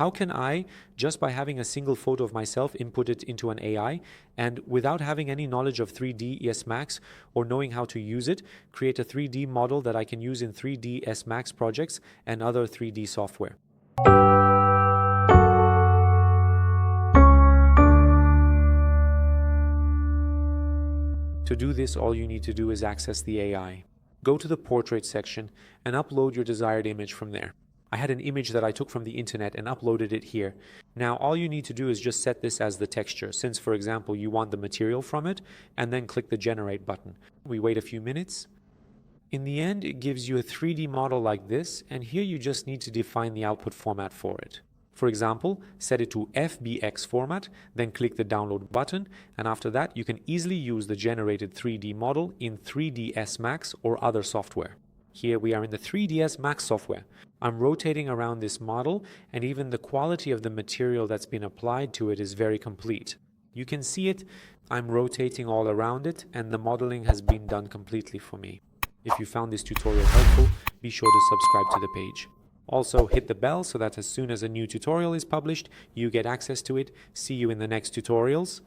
How can I, just by having a single photo of myself, input it into an AI, and without having any knowledge of 3D ES Max or knowing how to use it, create a 3D model that I can use in 3D S Max projects and other 3D software? To do this, all you need to do is access the AI. Go to the portrait section and upload your desired image from there. I had an image that I took from the internet and uploaded it here. Now all you need to do is just set this as the texture, since for example you want the material from it, and then click the generate button. We wait a few minutes. In the end, it gives you a 3D model like this, and here you just need to define the output format for it. For example, set it to FBX format, then click the download button, and after that you can easily use the generated 3D model in 3ds Max or other software. Here we are in the 3ds Max software. I'm rotating around this model, and even the quality of the material that's been applied to it is very complete. You can see it, I'm rotating all around it, and the modeling has been done completely for me. If you found this tutorial helpful, be sure to subscribe to the page. Also, hit the bell so that as soon as a new tutorial is published, you get access to it. See you in the next tutorials.